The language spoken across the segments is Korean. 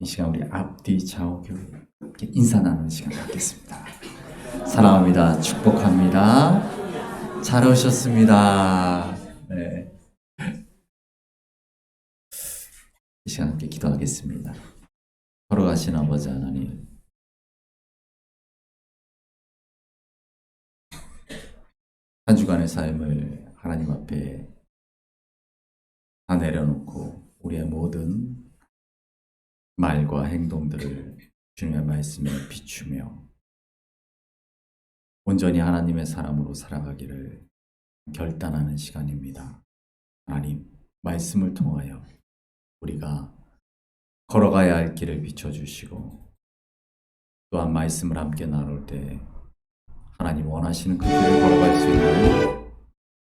이 시간 우리 앞뒤 좌우 교회 함께 인사 나누는 시간 갖겠습니다. 사랑합니다. 축복합니다. 잘 오셨습니다. 네, 이 시간 함께 기도하겠습니다. 걸어가신 아버지 하나님, 한 주간의 삶을 하나님 앞에 다 내려놓고 우리의 모든 말과 행동들을 주님의 말씀에 비추며 온전히 하나님의 사람으로 살아가기를 결단하는 시간입니다. 하나님, 말씀을 통하여 우리가 걸어가야 할 길을 비춰주시고 또한 말씀을 함께 나눌 때 하나님 원하시는 그 길을 걸어갈 수 있는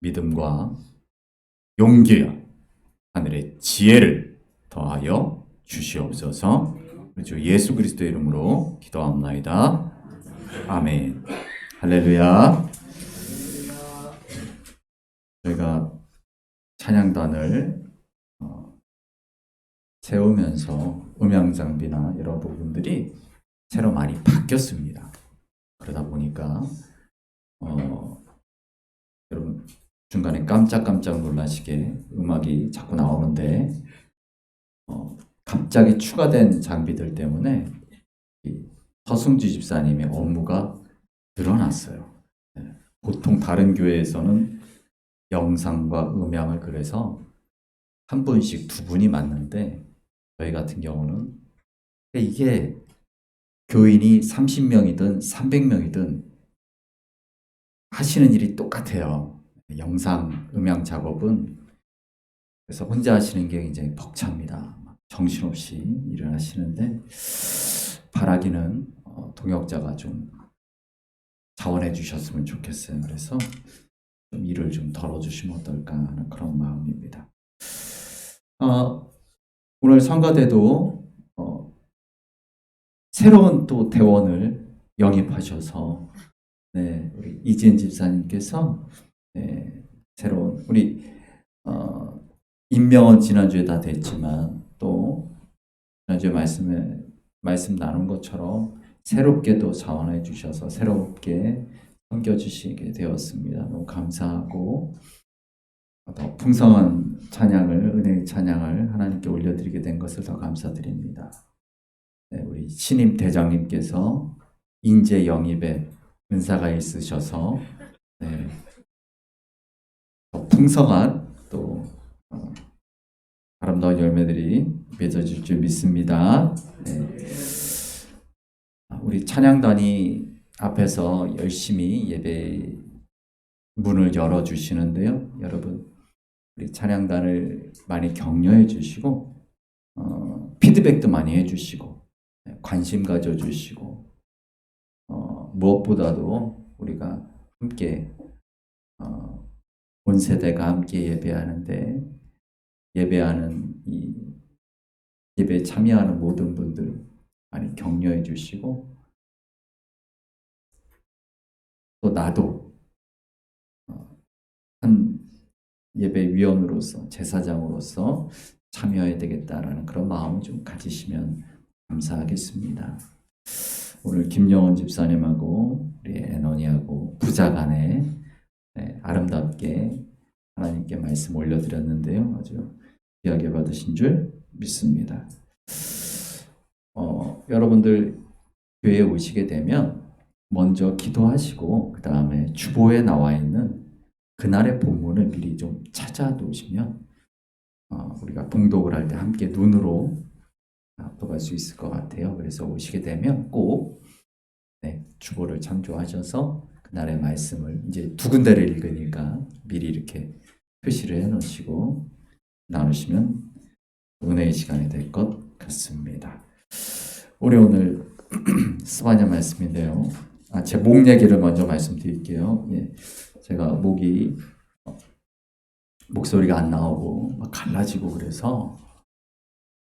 믿음과 용기와 하늘의 지혜를 더하여 주시옵소서. 주 예수 그리스도의 이름으로 기도합나이다. 아멘. 할렐루야. 저희가 찬양단을 세우면서 음향 장비나 여러 부분들이 새로 많이 바뀌었습니다. 그러다 보니까 여러분 중간에 깜짝깜짝 놀라시게 음악이 자꾸 나오는데 갑자기 추가된 장비들 때문에 서승주 집사님의 업무가 늘어났어요. 보통 다른 교회에서는 영상과 음향을 그래서 한 분씩 두 분이 맡는데 저희 같은 경우는 이게 교인이 30명이든 300명이든 하시는 일이 똑같아요. 영상, 음향 작업은 그래서 혼자 하시는 게 굉장히 벅찹니다. 정신없이 일을 하시는데 바라기는 동역자가 좀 자원해 주셨으면 좋겠어요. 그래서 좀 일을 좀 덜어주시면 어떨까 하는 그런 마음입니다. 오늘 성가대도 새로운 또 대원을 영입하셔서 우리 이지은 집사님께서 새로운 우리 임명은 지난주에 다 됐지만 또 지난주에 말씀 나눈 것처럼 새롭게 또 자원해 주셔서 새롭게 섬겨주시게 되었습니다. 너무 감사하고 더 풍성한 찬양을 은혜의 찬양을 하나님께 올려드리게 된 것을 더 감사드립니다. 우리 신임 대장님께서 인재 영입에 은사가 있으셔서 더 풍성한 또 아름다운 열매들이 맺어질 줄 믿습니다. 우리 찬양단이 앞에서 열심히 예배 문을 열어주시는데요. 여러분 우리 찬양단을 많이 격려해 주시고 피드백도 많이 해주시고 관심 가져주시고 무엇보다도 우리가 함께 온 세대가 함께 예배하는데 예배하는 이 예배에 참여하는 모든 분들 많이 격려해 주시고 또 나도 한 예배위원으로서 제사장으로서 참여해야 되겠다라는 그런 마음을 좀 가지시면 감사하겠습니다. 오늘 김영원 집사님하고 우리 애너니하고 부자간에 아름답게 하나님께 말씀 올려드렸는데요. 아주 귀하게 받으신 줄 믿습니다. 여러분들 교회에 오시게 되면 먼저 기도하시고 그 다음에 주보에 나와 있는 그날의 본문을 미리 좀 찾아 놓으시면 우리가 봉독을 할 때 함께 눈으로 압도할 수 있을 것 같아요. 그래서 오시게 되면 꼭 주보를 참조하셔서 그날의 말씀을 이제 두 군데를 읽으니까 미리 이렇게 표시를 해 놓으시고 나누시면 은혜의 시간이 될 것 같습니다. 우리 오늘 스바냐 말씀인데요. 제 목 얘기를 먼저 말씀드릴게요. 제가 목소리가 안 나오고 막 갈라지고 그래서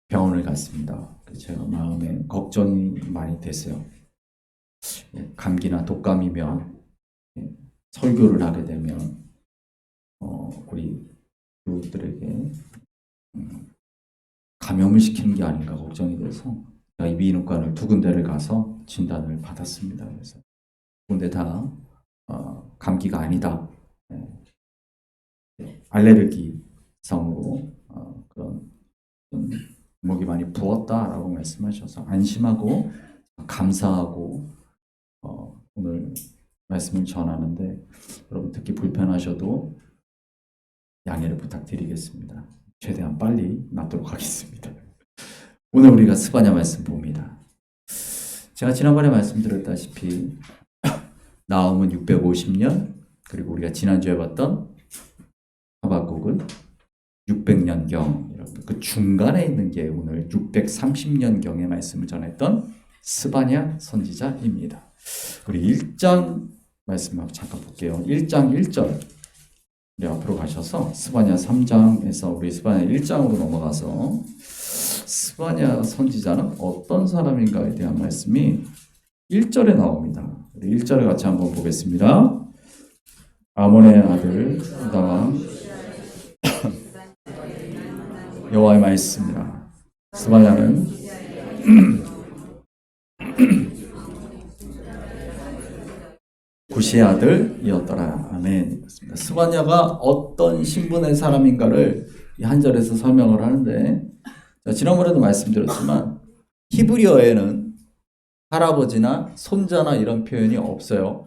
병원을 갔습니다. 제가 마음에 걱정이 많이 됐어요. 감기나 독감이면 설교를 하게 되면 우리 교우들에게 감염을 시키는 게 아닌가 걱정이 돼서 제가 이비인후과를 2군데를 가서 진단을 받았습니다. 그래서 2군데 다 감기가 아니다. 알레르기성으로 그런 목이 많이 부었다라고 말씀하셔서 안심하고 감사하고 오늘 말씀을 전하는데 여러분 듣기 불편하셔도 양해를 부탁드리겠습니다. 최대한 빨리 낫도록 하겠습니다. 오늘 우리가 스바냐 말씀 봅니다. 제가 지난번에 말씀드렸다시피 나홈은 650년, 그리고 우리가 지난주에 봤던 하박국은 600년경, 그 중간에 있는 게 오늘 630년경의 말씀을 전했던 스바냐 선지자입니다. 우리 1장 말씀 잠깐 볼게요. 1장 1절 우리 앞으로 가셔서 스바냐 3장에서 우리 스바냐 1장으로 넘어가서 스바냐 선지자는 어떤 사람인가에 대한 말씀이 1절에 나옵니다. 우리 1절을 같이 한번 보겠습니다. 아몬의 아들 후다왕 여호와의 말씀이라. 스바냐는 구시의 아들이었더라. 아멘. 스바냐가 어떤 신분의 사람인가를 이 한 절에서 설명을 하는데, 지난번에도 말씀드렸지만 히브리어에는 할아버지나 손자나 이런 표현이 없어요.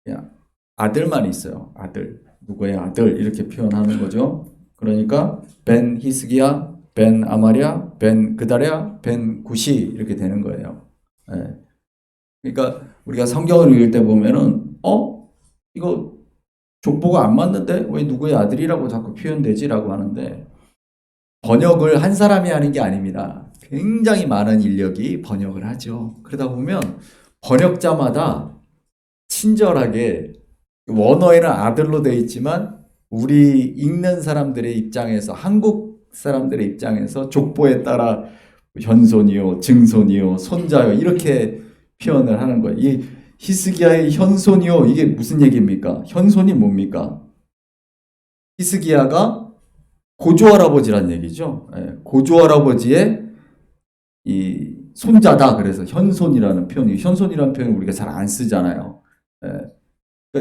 그냥 아들만 있어요. 아들. 누구의 아들 이렇게 표현하는 거죠. 그러니까 벤 히스기야, 벤 아마랴, 벤 그다랴, 벤 구시 이렇게 되는 거예요. 네. 그러니까 우리가 성경을 읽을 때 보면은 이거 족보가 안 맞는데 왜 누구의 아들이라고 자꾸 표현되지라고 하는데, 번역을 한 사람이 하는 게 아닙니다. 굉장히 많은 인력이 번역을 하죠. 그러다 보면 번역자마다 친절하게, 원어에는 아들로 되어 있지만 우리 읽는 사람들의 입장에서, 한국 사람들의 입장에서 족보에 따라 현손이요, 증손이요, 손자요 이렇게 표현을 하는 거예요. 이 히스기야의 현손이요, 이게 무슨 얘기입니까? 현손이 뭡니까? 히스기야가 고조할아버지란 얘기죠. 고조할아버지의 이 손자다. 그래서 현손이라는 표현이, 현손이라는 표현을 우리가 잘 안 쓰잖아요. 그러니까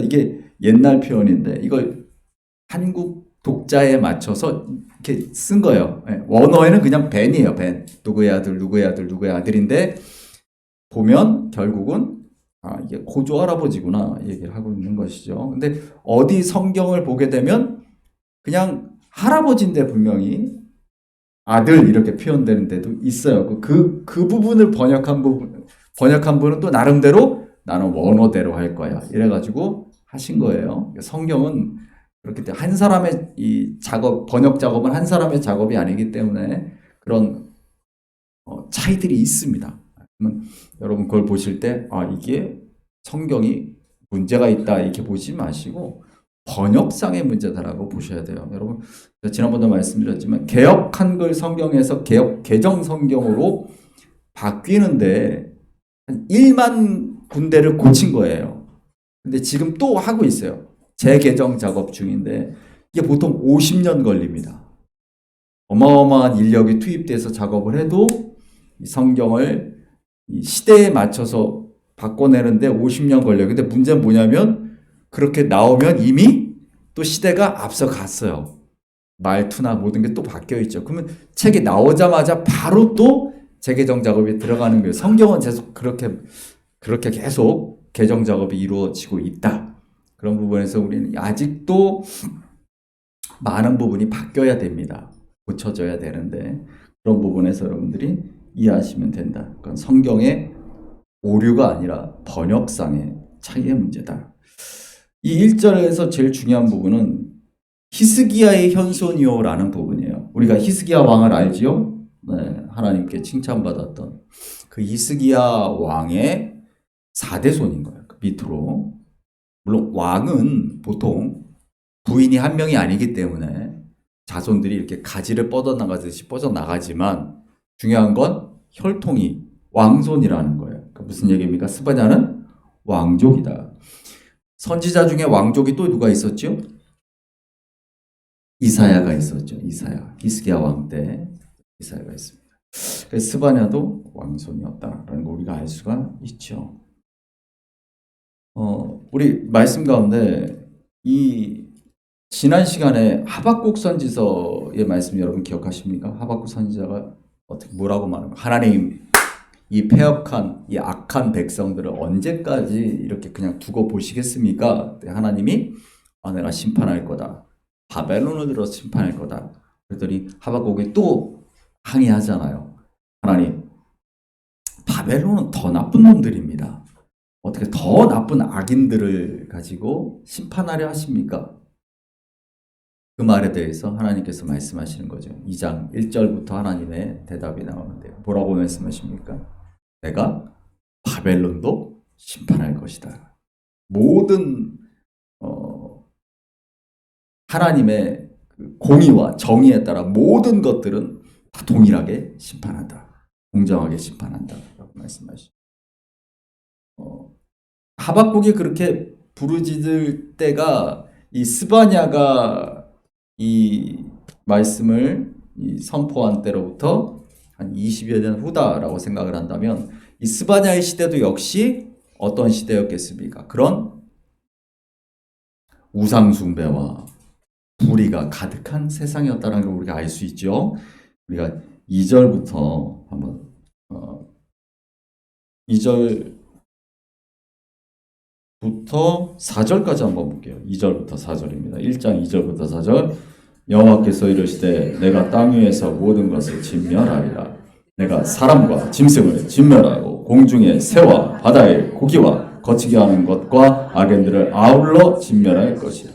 이게 옛날 표현인데 이걸 한국 독자에 맞춰서 이렇게 쓴 거예요. 원어에는 그냥 벤이에요. 벤. 누구의 아들, 누구의 아들, 누구의 아들인데 보면 결국은 이게 고조 할아버지구나 얘기를 하고 있는 것이죠. 근데 어디 성경을 보게 되면 그냥 할아버지인데 분명히 아들 이렇게 표현되는 데도 있어요. 그 부분을 번역한 분은 또 나름대로 나는 원어대로 할 거야. 이래가지고 하신 거예요. 성경은 그렇기 때문에 한 사람의 이 작업, 번역 작업은 한 사람의 작업이 아니기 때문에 그런 차이들이 있습니다. 그러면 여러분 그걸 보실 때 이게 성경이 문제가 있다 이렇게 보지 마시고 번역상의 문제다라고 보셔야 돼요. 여러분 지난번도 말씀드렸지만 개역 한글 성경에서 개역 개정 성경으로 바뀌는데 한 1만 군데를 고친 거예요. 근데 지금 또 하고 있어요. 재개정 작업 중인데 이게 보통 50년 걸립니다. 어마어마한 인력이 투입돼서 작업을 해도 이 성경을 이 시대에 맞춰서 바꿔내는데 50년 걸려요. 근데 문제는 뭐냐면 그렇게 나오면 이미 또 시대가 앞서갔어요. 말투나 모든 게 또 바뀌어 있죠. 그러면 책이 나오자마자 바로 또 재개정 작업이 들어가는 거예요. 성경은 계속 그렇게 계속 개정 작업이 이루어지고 있다. 그런 부분에서 우리는 아직도 많은 부분이 바뀌어야 됩니다. 고쳐져야 되는데 그런 부분에서 여러분들이 이해하시면 된다. 그건 성경의 오류가 아니라 번역상의 차이의 문제다. 이 1절에서 제일 중요한 부분은 히스기야의 현손이요라는 부분이에요. 우리가 히스기야 왕을 알지요? 네, 하나님께 칭찬받았던 그 히스기야 왕의 4대 손인 거예요. 그 밑으로. 물론 왕은 보통 부인이 한 명이 아니기 때문에 자손들이 이렇게 가지를 뻗어나가듯이 뻗어나가지만 중요한 건 혈통이 왕손이라는 거예요. 그러니까 무슨 얘기입니까? 스바냐는 왕족이다. 선지자 중에 왕족이 또 누가 있었죠? 이사야가 있었죠. 이사야. 히스기야 왕 때. 이사야가 있습니다. 그래서 스바냐도 왕손이었다라는 걸 우리가 알 수가 있죠. 우리 말씀 가운데 이 지난 시간에 하박국 선지서의 말씀 여러분 기억하십니까? 하박국 선지자가 어떻게 뭐라고 말하는 거예요? 하나님, 이 패역한 이 악한 백성들을 언제까지 이렇게 그냥 두고 보시겠습니까? 하나님이 내가 심판할 거다. 바벨론을 들어 심판할 거다. 그랬더니 하박국이 또 항의하잖아요. 하나님, 바벨론은 더 나쁜 놈들입니다. 어떻게 더 나쁜 악인들을 가지고 심판하려 하십니까? 그 말에 대해서 하나님께서 말씀하시는 거죠. 2장 1절부터 하나님의 대답이 나오는데 뭐라고 말씀하십니까? 내가 바벨론도 심판할 것이다. 모든 하나님의 공의와 정의에 따라 모든 것들은 다 동일하게 심판한다. 공정하게 심판한다. 라고 말씀하시죠. 하박국이 그렇게 부르짖을 때가 이 스바냐가 이 말씀을 선포한 때로부터 한 20여 년 후다라고 생각을 한다면 이 스바냐의 시대도 역시 어떤 시대였겠습니까? 그런 우상숭배와 불의가 가득한 세상이었다는 걸 우리가 알 수 있죠. 우리가 2절부터 한번 2절부터 4절까지 한번 볼게요. 2절부터 4절입니다. 1장 2절부터 4절. 여호와께서 이르시되 내가 땅 위에서 모든 것을 진멸하리라. 내가 사람과 짐승을 진멸하고 공중의 새와 바다의 고기와 거치게 하는 것과 악인들을 아울러 진멸할 것이라.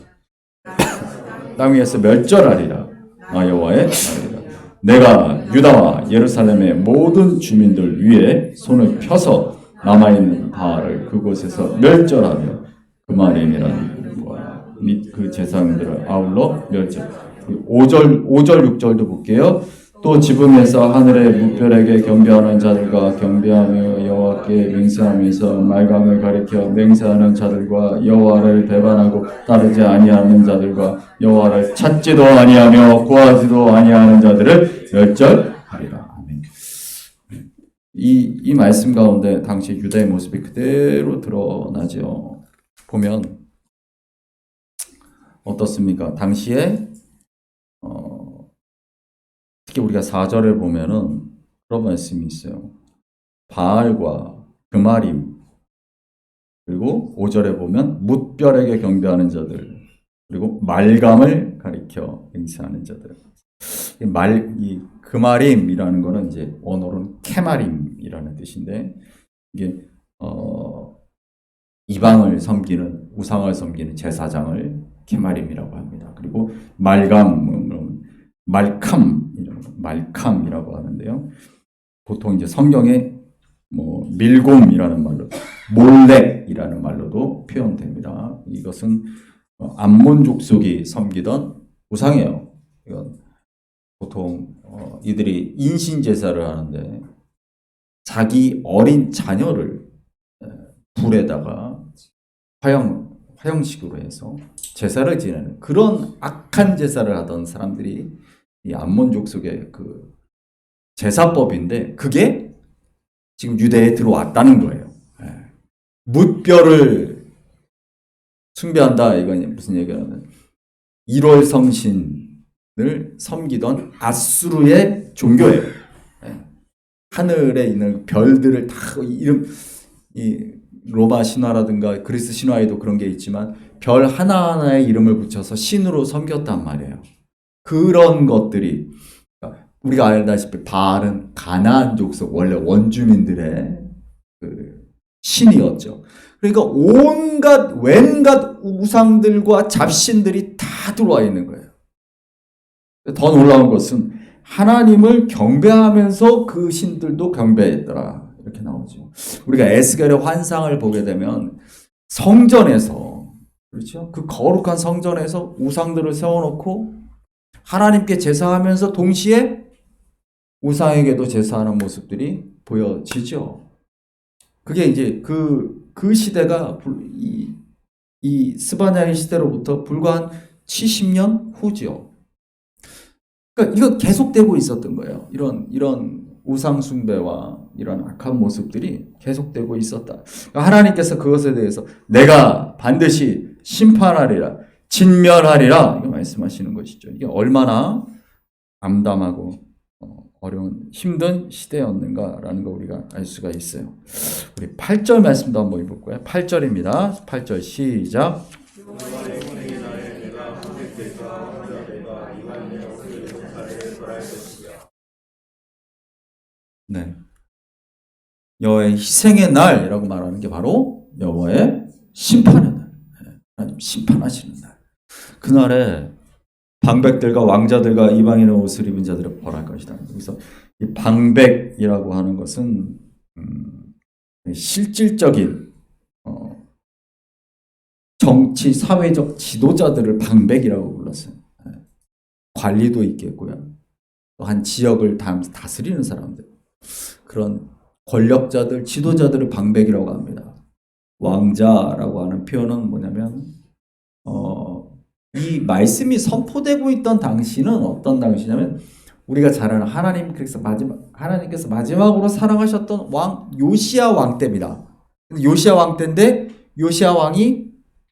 땅 위에서 멸절하리라. 여호와의 말이라. 내가 유다와 예루살렘의 모든 주민들 위에 손을 펴서 남아있는 바알을 그곳에서 멸절하며 그 말이니라. 및 그 제사장들을 아울러 멸절. 5절 6절도 볼게요. 또 지붕에서 하늘의 무별에게 경배하는 자들과 경배하며 여호와께 맹세하면서 말감을 가리켜 맹세하는 자들과 여호와를 배반하고 따르지 아니하는 자들과 여호와를 찾지도 아니하며 구하지도 아니하는 자들을 멸절하리라. 아멘. 이 말씀 가운데 당시 유다의 모습이 그대로 드러나죠. 보면 어떻습니까? 당시에 특히 우리가 4절을 보면은 그런 말씀이 있어요. 바알과 그마림, 그리고 5절에 보면 뭇별에게 경배하는 자들, 그리고 말감을 가리켜 맹세하는 자들. 이 그마림이라는 거는 이제 언어로는 케마림이라는 뜻인데 이게 이방을 섬기는 우상을 섬기는 제사장을 케마림이라고 합니다. 그리고 말캄이라고 하는데요. 보통 이제 성경에 밀곰이라는 말로, 몰렉이라는 말로도 표현됩니다. 이것은 암몬 족속이 섬기던 우상이에요. 이건 보통 이들이 인신 제사를 하는데 자기 어린 자녀를 불에다가 화형식으로 해서 제사를 지내는 그런 악한 제사를 하던 사람들이 이 암몬 족속의 그 제사법인데 그게 지금 유대에 들어왔다는 거예요. 뭇별을 숭배한다. 이건 무슨 얘기냐면 1월 성신을 섬기던 아수르의 종교예요. 하늘에 있는 별들을 다 이 로마 신화라든가 그리스 신화에도 그런 게 있지만 별 하나하나의 이름을 붙여서 신으로 섬겼단 말이에요. 그런 것들이 우리가 알다시피 바알은 가나안 족속 원래 원주민들의 그 신이었죠. 그러니까 웬갖 우상들과 잡신들이 다 들어와 있는 거예요. 더 놀라운 것은 하나님을 경배하면서 그 신들도 경배했더라. 이렇게 나오죠. 우리가 에스겔의 환상을 보게 되면 성전에서, 그렇죠? 그 거룩한 성전에서 우상들을 세워놓고 하나님께 제사하면서 동시에 우상에게도 제사하는 모습들이 보여지죠. 그게 이제 그 시대가 이 스바냐의 시대로부터 불과 한 70년 후죠. 그러니까 이거 계속되고 있었던 거예요. 이런 우상 숭배와 이런 악한 모습들이 계속되고 있었다. 그러니까 하나님께서 그것에 대해서 내가 반드시 심판하리라, 진멸하리라 이거 말씀하시는 것이죠. 이게 얼마나 암담하고 어려운 힘든 시대였는가라는 거 우리가 알 수가 있어요. 우리 8절 말씀도 한번 읽어볼까요? 8절입니다. 8절 시작. 네. 여호와의 희생의 날이라고 말하는 게 바로 여호와의 심판의 날. 하나님 심판하시는 날. 그날에 방백들과 왕자들과 이방인의 옷을 입은 자들을 벌할 것이다. 그래서 이 방백이라고 하는 것은 실질적인 정치 사회적 지도자들을 방백이라고 불렀어요. 관리도 있겠고요. 한 지역을 다스리는 사람들, 그런 권력자들, 지도자들을 방백이라고 합니다. 왕자라고 하는 표현은 뭐냐면 이 말씀이 선포되고 있던 당시는 어떤 당시냐면 우리가 잘 아는 하나님께서 마지막으로 사랑하셨던 왕 요시야 왕 때입니다. 요시야 왕 때인데 요시야 왕이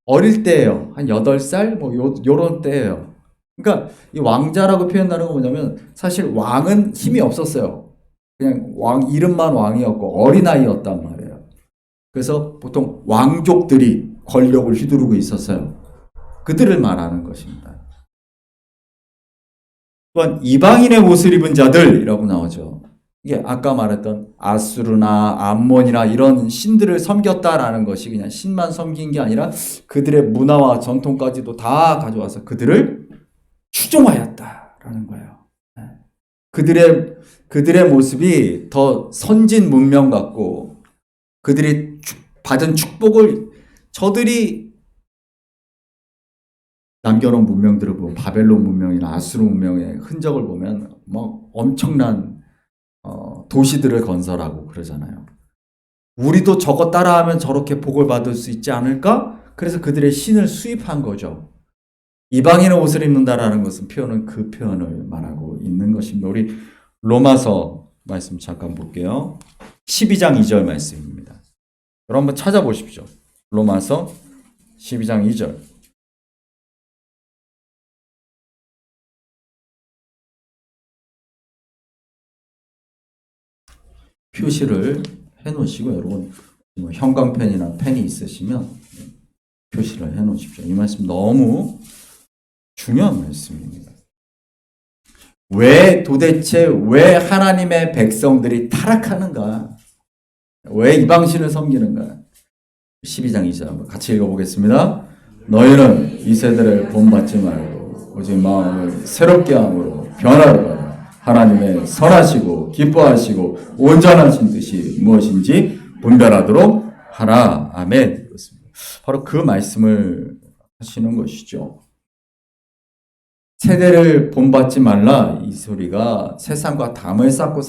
어릴 때예요. 한 8살 뭐 요런 때예요. 그러니까 이 왕자라고 표현하는 건 뭐냐면 사실 왕은 힘이 없었어요. 그냥 왕 이름만 왕이었고 어린아이였단 말이에요. 그래서 보통 왕족들이 권력을 휘두르고 있었어요. 그들을 말하는 것입니다. 또한 이방인의 옷을 입은 자들이라고 나오죠. 이게 아까 말했던 아수르나 암몬이나 이런 신들을 섬겼다라는 것이 그냥 신만 섬긴 게 아니라 그들의 문화와 전통까지도 다 가져와서 그들을 추종하였다라는 거예요. 그들의 모습이 더 선진 문명 같고 그들이 받은 축복을 저들이 남겨놓은 문명들을 보면 바벨론 문명이나 아수르 문명의 흔적을 보면 뭐 엄청난 도시들을 건설하고 그러잖아요. 우리도 저거 따라하면 저렇게 복을 받을 수 있지 않을까? 그래서 그들의 신을 수입한 거죠. 이방인의 옷을 입는다라는 것은 표현은 그 표현을 말하고 있는 것입니다. 우리 로마서 말씀 잠깐 볼게요. 12장 2절 말씀입니다. 여러분 한번 찾아보십시오. 로마서 12장 2절. 표시를 해놓으시고 여러분 형광펜이나 펜이 있으시면 표시를 해놓으십시오. 이 말씀 너무 중요한 말씀입니다. 도대체 왜 하나님의 백성들이 타락하는가? 왜 이방신을 섬기는가? 12장 2절 한번 같이 읽어보겠습니다. 너희는 이 세대를 본받지 말고 오직 마음을 새롭게 함으로 변화를 받아 하나님의 선하시고 기뻐하시고 온전하신 뜻이 무엇인지 분별하도록 하라. 아멘. 바로 그 말씀을 하시는 것이죠. 세대를 본받지 말라 이 소리가 세상과 담을 쌓고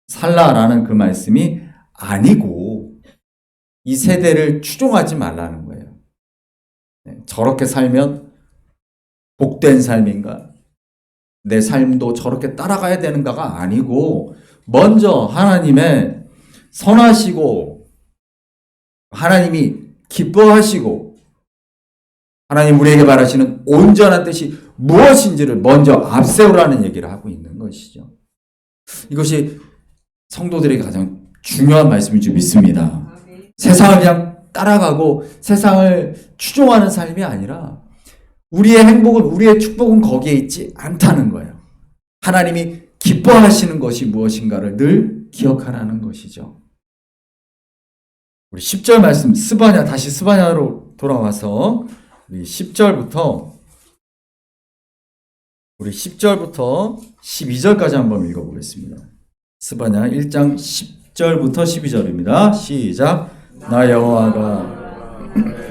살라라는 그 말씀이 아니고 이 세대를 추종하지 말라는 거예요. 저렇게 살면 복된 삶인가? 내 삶도 저렇게 따라가야 되는가가 아니고 먼저 하나님의 선하시고 하나님이 기뻐하시고 하나님 우리에게 바라시는 온전한 뜻이 무엇인지를 먼저 앞세우라는 얘기를 하고 있는 것이죠. 이것이 성도들에게 가장 중요한 말씀인 줄 믿습니다. 세상을 그냥 따라가고 세상을 추종하는 삶이 아니라 우리의 행복은, 우리의 축복은 거기에 있지 않다는 거예요. 하나님이 기뻐하시는 것이 무엇인가를 늘 기억하라는 것이죠. 우리 10절 말씀, 다시 스바냐로 돌아와서 우리 10절부터 12절까지 한번 읽어보겠습니다. 스바냐 1장 10절부터 12절입니다. 시작. 나 여호와가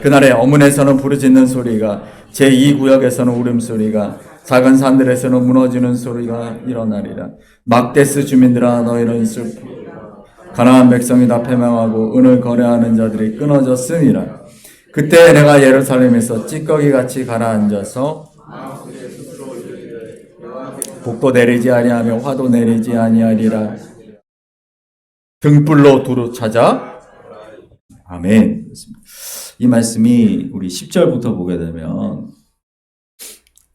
그날에 어문에서는 부르짖는 소리가 제2구역에서는 울음소리가 작은 산들에서는 무너지는 소리가 일어나리라. 막데스 주민들아 너희는 슬프고 가나안 백성이 다 패망하고 은을 거래하는 자들이 끊어졌음이라. 그때 내가 예루살렘에서 찌꺼기같이 가라앉아서 복도 내리지 아니하며 화도 내리지 아니하리라. 등불로 도로 찾아. 아멘. 이 말씀이 우리 10절부터 보게 되면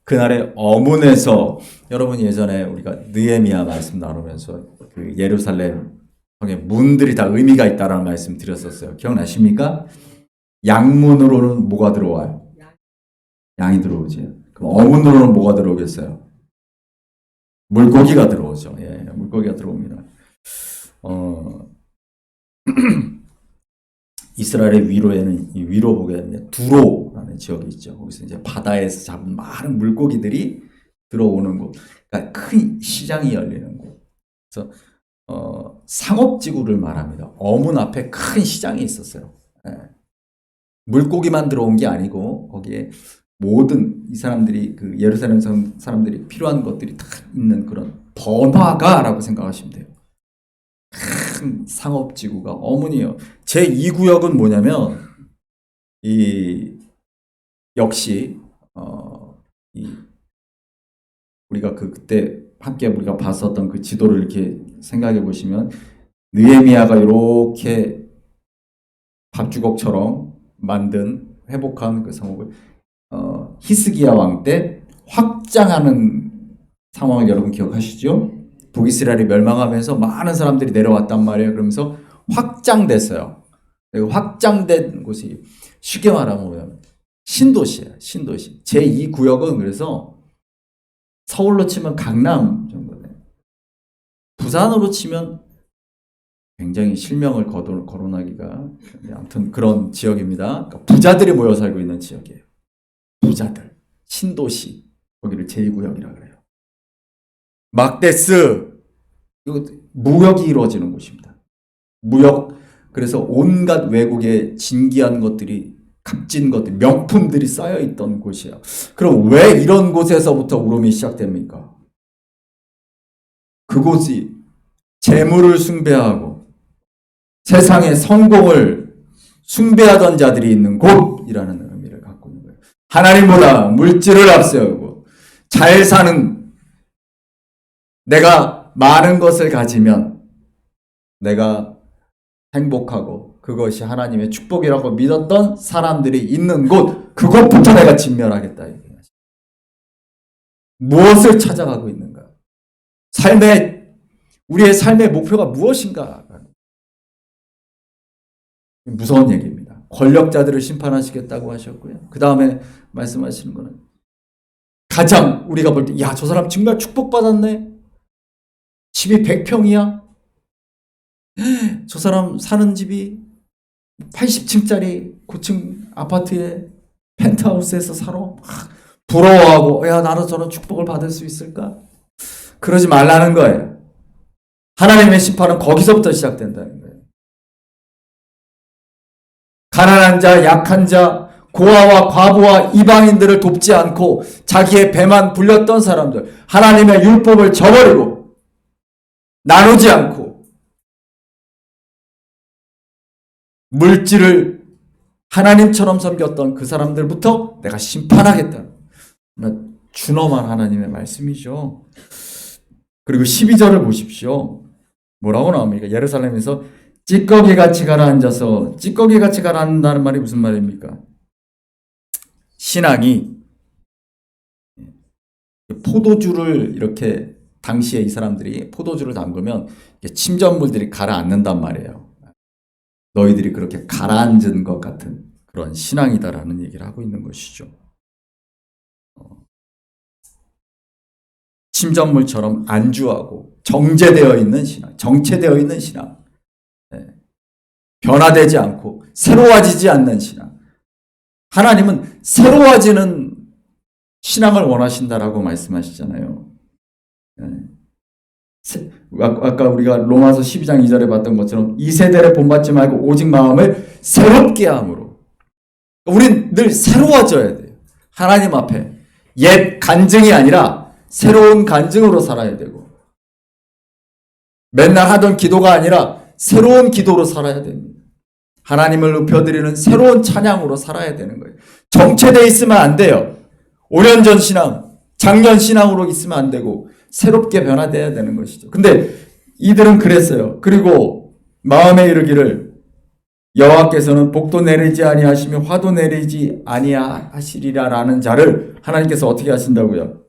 그날의 어문에서 여러분 예전에 우리가 느헤미야 말씀 나누면서 그 예루살렘 성의 문들이 다 의미가 있다라는 말씀 드렸었어요. 기억나십니까? 양문으로는 뭐가 들어와요? 양이 들어오지. 그럼 어문으로는 뭐가 들어오겠어요? 물고기가 들어오죠. 예, 물고기가 들어옵니다. 이스라엘의 위로에는 위로 보게 되면 두로라는 지역이 있죠. 거기서 이제 바다에서 잡은 많은 물고기들이 들어오는 곳, 그러니까 큰 시장이 열리는 곳. 그래서 상업지구를 말합니다. 어문 앞에 큰 시장이 있었어요. 예. 물고기만 들어온 게 아니고 거기에 모든 이 사람들이 그 예루살렘 사람들이 필요한 것들이 다 있는 그런 번화가라고 생각하시면 돼요. 큰 상업지구가 어문이에요. 제2구역은 뭐냐면 역시 우리가 그때 함께 우리가 봤었던 그 지도를 이렇게 생각해 보시면 느헤미야가 이렇게 밥주걱처럼 만든 회복한 그 성읍을 히스기야 왕 때 확장하는 상황을 여러분 기억하시죠? 북이스라엘이 멸망하면서 많은 사람들이 내려왔단 말이에요. 그러면서 확장됐어요. 확장된 곳이 쉽게 말하면 신도시예요. 신도시. 제2구역은 그래서 서울로 치면 강남 정도네. 부산으로 치면 굉장히 실명을 거론하기가 아무튼 그런 지역입니다. 그러니까 부자들이 모여 살고 있는 지역이에요. 부자들. 신도시. 거기를 제2구역이라고 그래요. 막데스, 이거 무역이 이루어지는 곳입니다. 무역, 그래서 온갖 외국의 진귀한 것들이, 값진 것들, 명품들이 쌓여있던 곳이에요. 그럼 왜 이런 곳에서부터 울음이 시작됩니까? 그곳이 재물을 숭배하고 세상의 성공을 숭배하던 자들이 있는 곳이라는 의미를 갖고 있는 거예요. 하나님보다 물질을 앞세우고 잘 사는, 내가 많은 것을 가지면 내가 행복하고 그것이 하나님의 축복이라고 믿었던 사람들이 있는 곳, 그곳부터 내가 진멸하겠다. 무엇을 찾아가고 있는가? 우리의 삶의 목표가 무엇인가? 무서운 얘기입니다. 권력자들을 심판하시겠다고 하셨고요. 그 다음에 말씀하시는 거는 가장 우리가 볼 때, 야, 저 사람 정말 축복받았네. 집이 100평이야? 저 사람 사는 집이 80층짜리 고층 아파트에 펜트하우스에서 살아? 부러워하고, 야, 나도 저런 축복을 받을 수 있을까? 그러지 말라는 거예요. 하나님의 심판은 거기서부터 시작된다는 거예요. 가난한 자, 약한 자, 고아와 과부와 이방인들을 돕지 않고 자기의 배만 불렸던 사람들, 하나님의 율법을 저버리고 나누지 않고 물질을 하나님처럼 섬겼던 그 사람들부터 내가 심판하겠다. 준엄한 하나님의 말씀이죠. 그리고 12절을 보십시오. 뭐라고 나옵니까? 예루살렘에서 찌꺼기같이 가라앉아서, 찌꺼기같이 가라앉는다는 말이 무슨 말입니까? 신앙이 포도주를 이렇게, 당시에 이 사람들이 포도주를 담그면 침전물들이 가라앉는단 말이에요. 너희들이 그렇게 가라앉은 것 같은 그런 신앙이다라는 얘기를 하고 있는 것이죠. 침전물처럼 안주하고 정제되어 있는 신앙, 정체되어 있는 신앙, 변화되지 않고 새로워지지 않는 신앙. 하나님은 새로워지는 신앙을 원하신다라고 말씀하시잖아요. 아까 우리가 로마서 12장 2절에 봤던 것처럼 이 세대를 본받지 말고 오직 마음을 새롭게 함으로. 우린 늘 새로워져야 돼요. 하나님 앞에 옛 간증이 아니라 새로운 간증으로 살아야 되고, 맨날 하던 기도가 아니라 새로운 기도로 살아야 됩니다. 하나님을 높여드리는 새로운 찬양으로 살아야 되는 거예요. 정체되어 있으면 안 돼요. 5년 전 신앙, 작년 신앙으로 있으면 안 되고 새롭게 변화되어야 되는 것이죠. 근데 이들은 그랬어요. 그리고 마음에 이르기를 여호와께서는 복도 내리지 아니하시며 화도 내리지 아니하시리라라는 자를 하나님께서 어떻게 하신다고요?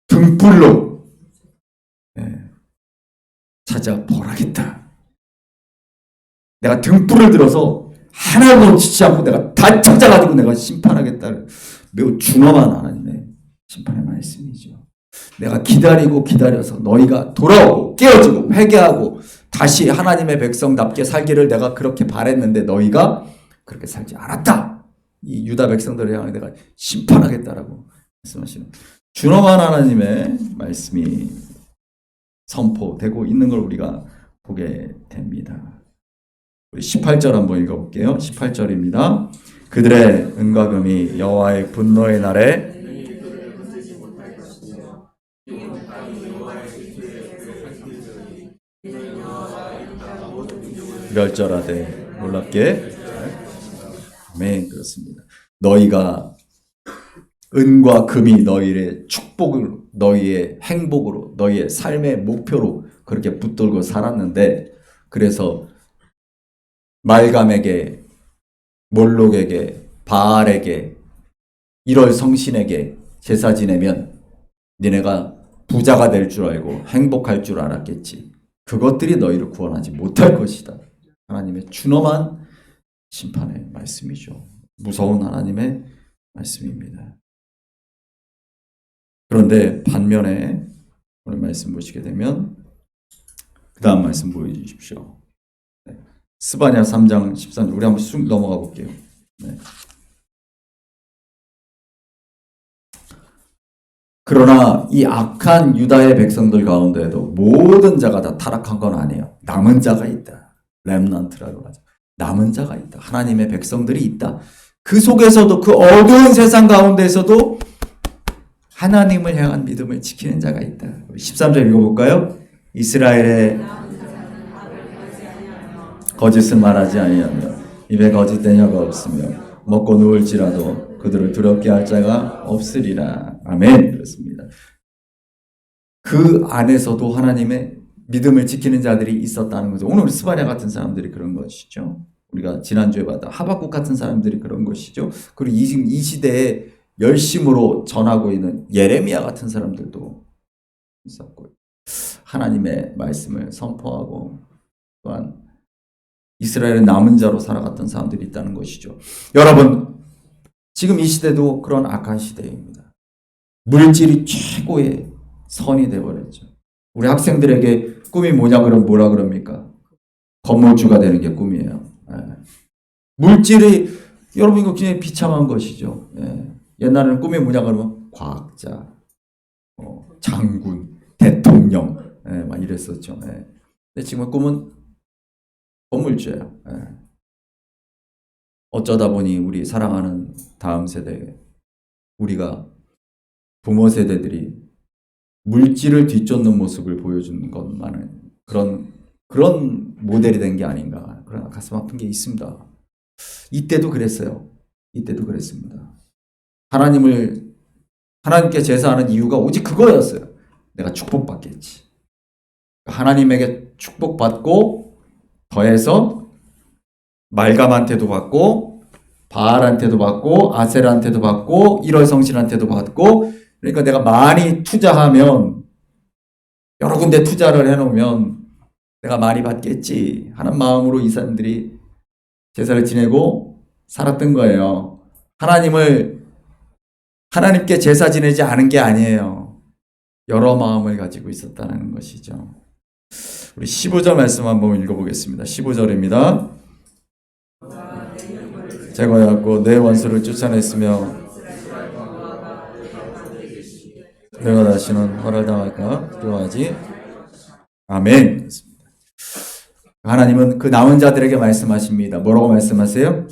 등불로 찾아 벌하겠다. 내가 등불을 들어서 하나도 놓치지 않고 내가 다 찾아가지고 내가 심판하겠다. 매우 준엄한 하나님의 심판의 말씀이죠. 내가 기다려서 너희가 돌아오고 깨어지고 회개하고 다시 하나님의 백성답게 살기를 내가 그렇게 바랬는데 너희가 그렇게 살지 않았다. 이 유다 백성들을 향해 내가 심판하겠다라고 말씀하시는 준엄한 하나님의 말씀이 선포되고 있는 걸 우리가 보게 됩니다. 우리 18절 한번 읽어볼게요. 18절입니다. 그들의 은과 금이 여호와의 분노의 날에 멸절하되 놀랍게 아멘. 그렇습니다. 너희가 은과 금이 너희의 축복으로, 너희의 행복으로, 너희의 삶의 목표로 그렇게 붙들고 살았는데, 그래서 말감에게, 몰록에게, 바알에게, 1월 성신에게 제사 지내면 니네가 부자가 될 줄 알고 행복할 줄 알았겠지. 그것들이 너희를 구원하지 못할 것이다. 하나님의 준엄한 심판의 말씀이죠. 무서운 하나님의 말씀입니다. 그런데 반면에 오늘 말씀 보시게 되면 그 다음 말씀 보여주십시오. 스바냐 3장 13절 우리 한번 쑥 넘어가 볼게요. 네. 그러나 이 악한 유다의 백성들 가운데에도 모든 자가 다 타락한 건 아니에요. 남은 자가 있다. 렘넌트라고 하죠. 남은 자가 있다. 하나님의 백성들이 있다. 그 속에서도, 그 어두운 세상 가운데에서도 하나님을 향한 믿음을 지키는 자가 있다. 13절 읽어볼까요? 이스라엘의 거짓을 말하지 아니하며 입에 거짓된 혀가 없으며 먹고 누울지라도 그들을 두렵게 할 자가 없으리라. 아멘. 그렇습니다. 그 안에서도 하나님의 믿음을 지키는 자들이 있었다는 거죠. 오늘 스바냐 같은 사람들이 그런 것이죠. 우리가 지난주에 봤던 하박국 같은 사람들이 그런 것이죠. 그리고 이 시대에 열심으로 전하고 있는 예레미야 같은 사람들도 있었고, 하나님의 말씀을 선포하고 또한 이스라엘의 남은 자로 살아갔던 사람들이 있다는 것이죠. 여러분, 지금 이 시대도 그런 악한 시대입니다. 물질이 최고의 선이 되어버렸죠. 우리 학생들에게 꿈이 뭐냐 그러면 뭐라 그럽니까? 건물주가 되는 게 꿈이에요. 물질이, 여러분 이거 굉장히 비참한 것이죠. 옛날에는 꿈이 뭐냐 그러면 과학자, 장군, 대통령, 막 이랬었죠. 근데 지금 꿈은 건물주예요. 어쩌다 보니 우리 사랑하는 다음 세대, 우리가 부모 세대들이 물질을 뒤쫓는 모습을 보여주는 것만은 그런 모델이 된 게 아닌가, 그런 가슴 아픈 게 있습니다. 이때도 그랬어요. 이때도 그랬습니다. 하나님께 제사하는 이유가 오직 그거였어요. 내가 축복받겠지. 하나님에게 축복받고 더해서 말감한테도 받고 바알한테도 받고 아세라한테도 받고 1월 성신한테도 받고, 그러니까 내가 많이 투자하면, 여러 군데 투자를 해놓으면 내가 많이 받겠지 하는 마음으로 이 사람들이 제사를 지내고 살았던 거예요. 하나님께 제사 지내지 않은 게 아니에요. 여러 마음을 가지고 있었다는 것이죠. 우리 15절 말씀 한번 읽어보겠습니다. 15절입니다. 제거하였고 내 원수를 쫓아냈으며 내가 다시는 허락당할까 두려워하지. 아멘. 하나님은 그 남은 자들에게 말씀하십니다. 뭐라고 말씀하세요?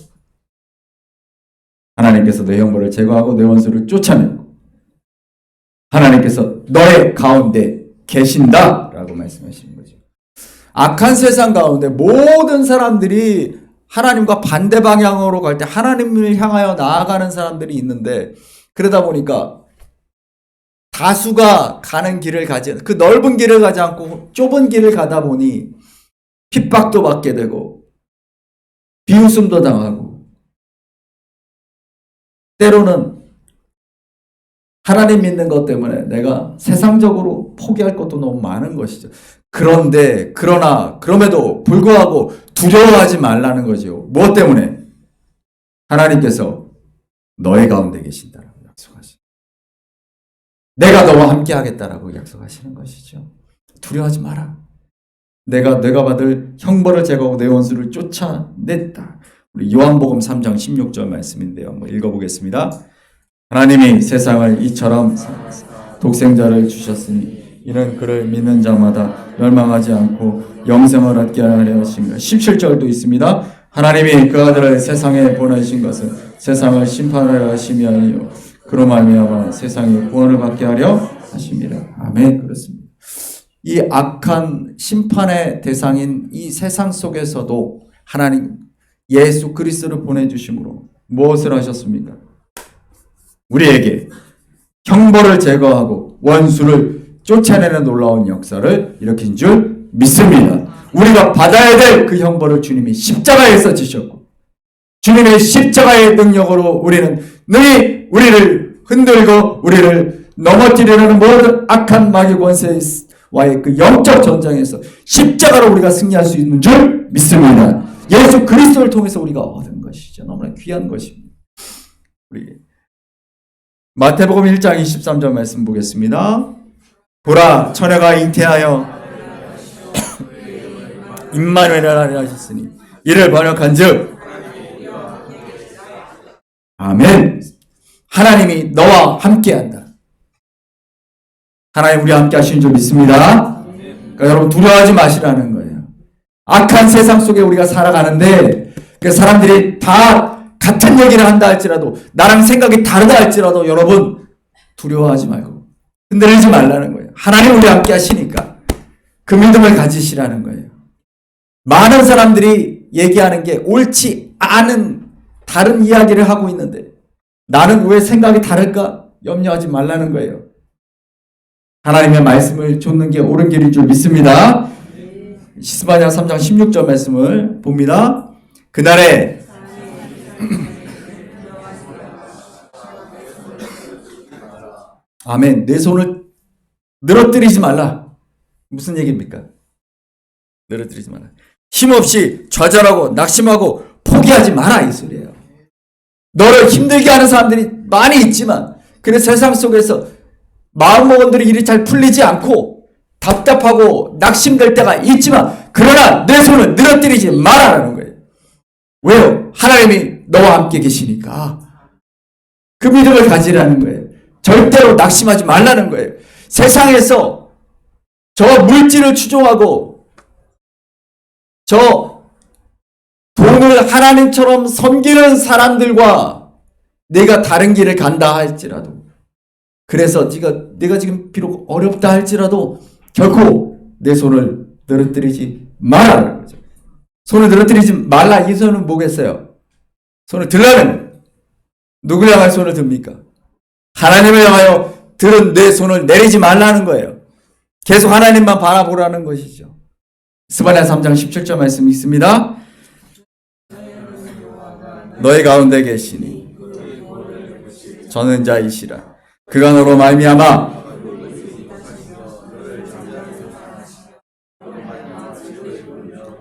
하나님께서 내 형벌을 제거하고 내 원수를 쫓아내고 하나님께서 너의 가운데 계신다 라고 말씀하시는 거죠. 악한 세상 가운데 모든 사람들이 하나님과 반대 방향으로 갈 때 하나님을 향하여 나아가는 사람들이 있는데, 그러다 보니까 다수가 가는 길을 가지, 그 넓은 길을 가지 않고 좁은 길을 가다 보니 핍박도 받게 되고 비웃음도 당하고 때로는 하나님 믿는 것 때문에 내가 세상적으로 포기할 것도 너무 많은 것이죠. 그럼에도 불구하고 두려워하지 말라는 거죠. 무엇 때문에? 하나님께서 너의 가운데 계신다라고 약속하시죠. 내가 너와 함께 하겠다라고 약속하시는 것이죠. 두려워하지 마라. 내가 받을 형벌을 제거하고 내 원수를 쫓아냈다. 우리 요한복음 3장 16절 말씀인데요. 한번 읽어보겠습니다. 하나님이 세상을 이처럼 독생자를 주셨으니 이는 그를 믿는 자마다 멸망하지 않고 영생을 얻게 하려 하신가. 17절도 있습니다. 하나님이 그 아들을 세상에 보내신 것은 세상을 심판하려 하심이 아니요 그로 말미암아 세상이 구원을 받게 하려 하심이라. 아멘. 그렇습니다. 이 악한 심판의 대상인 이 세상 속에서도 하나님 예수 그리스도를 보내주심으로 무엇을 하셨습니까? 우리에게 형벌을 제거하고 원수를 쫓아내는 놀라운 역사를 일으킨 줄 믿습니다. 우리가 받아야 될 그 형벌을 주님이 십자가에서 지셨고 주님의 십자가의 능력으로 우리는 능히 우리를 흔들고 우리를 넘어뜨리려는 모든 악한 마귀 권세와의 그 영적 전쟁에서 십자가로 우리가 승리할 수 있는 줄 믿습니다. 예수 그리스도를 통해서 우리가 얻은 것이죠. 너무나 귀한 것입니다. 우리 마태복음 1장 23절 말씀 보겠습니다. 보라 처녀가 잉태하여 임마누엘을 하리라 하셨으니 이를 번역한즉 아멘. 하나님이 너와 함께한다. 하나님 우리와 함께 하시는 줄 믿습니다. 그러니까 여러분 두려워하지 마시라는 거예요. 악한 세상 속에 우리가 살아가는데 그 사람들이 다 같은 얘기를 한다 할지라도 나랑 생각이 다르다 할지라도 여러분 두려워하지 말고 흔들리지 말라는 거예요. 하나님 우리와 함께 하시니까 그 믿음을 가지시라는 거예요. 많은 사람들이 얘기하는 게 옳지 않은 다른 이야기를 하고 있는데 나는 왜 생각이 다를까? 염려하지 말라는 거예요. 하나님의 말씀을 좇는 게 옳은 길인 줄 믿습니다. 시스바냐 3장 16절 말씀을 봅니다. 그날에 아멘. 내 손을 늘어뜨리지 말라. 무슨 얘기입니까? 늘어뜨리지 마라. 힘없이 좌절하고 낙심하고 포기하지 마라 이 소리예요. 너를 힘들게 하는 사람들이 많이 있지만 그래 세상 속에서 마음먹은들이 일이 잘 풀리지 않고 답답하고 낙심될 때가 있지만 그러나 내 손을 늘어뜨리지 마라라는 거예요. 왜요? 하나님이 너와 함께 계시니까 그 믿음을 가지라는 거예요. 절대로 낙심하지 말라는 거예요. 세상에서 저 물질을 추종하고 저 돈을 하나님처럼 섬기는 사람들과 내가 다른 길을 간다 할지라도 그래서 내가 지금 비록 어렵다 할지라도 결코 내 손을 늘어뜨리지 말라는 거죠. 손을 늘어뜨리지 말라 이 손은 뭐겠어요? 손을 들라는 누구를 향해 손을 듭니까? 하나님을 향하여 들은 내 손을 내리지 말라는 거예요. 계속 하나님만 바라보라는 것이죠. 스바냐 3장 17절 말씀이 있습니다. 너희 가운데 계시니 전능자이시라. 그가 너로 말미암아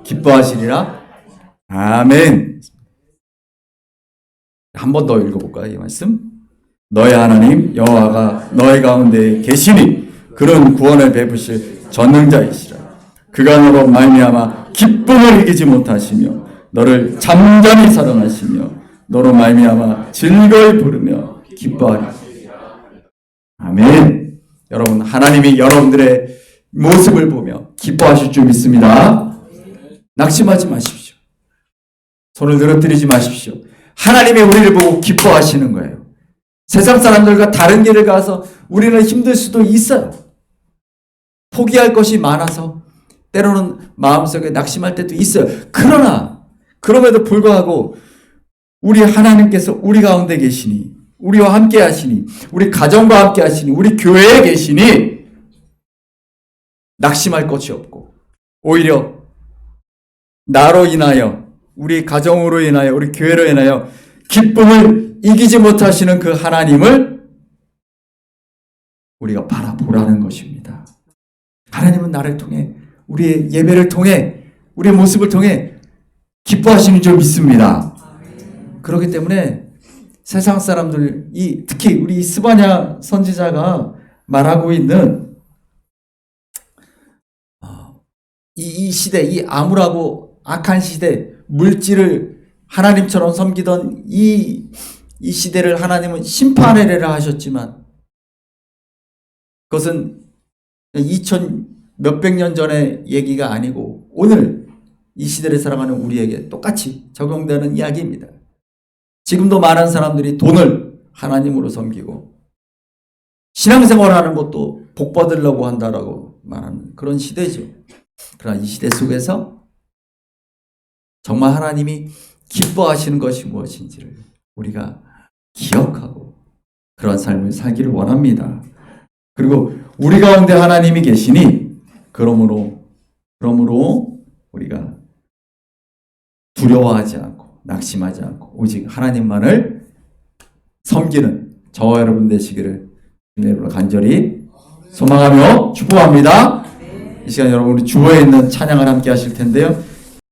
기뻐하시리라. 아멘. 한 번 더 읽어볼까요? 이 말씀. 너희 하나님 여호와가 너희 가운데 계시니 그런 구원을 베푸실 전능자이시라. 그가 너로 말미암아 기쁨을 이기지 못하시며 너를 잠잠히 사랑하시며 너로 말미암아 즐거이 부르며 기뻐하리라. 아멘. 여러분 하나님이 여러분들의 모습을 보며 기뻐하실 줄 믿습니다. 낙심하지 마십시오. 손을 늘어뜨리지 마십시오. 하나님이 우리를 보고 기뻐하시는 거예요. 세상 사람들과 다른 길을 가서 우리는 힘들 수도 있어요. 포기할 것이 많아서 때로는 마음속에 낙심할 때도 있어요. 그러나 그럼에도 불구하고 우리 하나님께서 우리 가운데 계시니 우리와 함께 하시니, 우리 가정과 함께 하시니, 우리 교회에 계시니 낙심할 것이 없고, 오히려 나로 인하여, 우리 가정으로 인하여, 우리 교회로 인하여 기쁨을 이기지 못하시는 그 하나님을 우리가 바라보라는 것입니다. 하나님은 나를 통해, 우리의 예배를 통해, 우리의 모습을 통해 기뻐하시는 줄 믿습니다. 그렇기 때문에 세상 사람들이, 특히 우리 스바냐 선지자가 말하고 있는 이 시대, 이 암울하고 악한 시대, 물질을 하나님처럼 섬기던 이 시대를 하나님은 심판하리라 하셨지만, 그것은 2000 몇백 년 전의 얘기가 아니고 오늘 이 시대를 살아가는 우리에게 똑같이 적용되는 이야기입니다. 지금도 많은 사람들이 돈을 하나님으로 섬기고 신앙생활하는 것도 복 받으려고 한다라고 말하는 그런 시대죠. 그러나 이 시대 속에서 정말 하나님이 기뻐하시는 것이 무엇인지를 우리가 기억하고 그런 삶을 살기를 원합니다. 그리고 우리 가운데 하나님이 계시니 그러므로 우리가 두려워하지 않고 낙심하지 않고 오직 하나님만을 섬기는 저와 여러분 되시기를 주님으로 간절히 소망하며 축복합니다. 이 시간 여러분 우리 주보에 있는 찬양을 함께 하실 텐데요.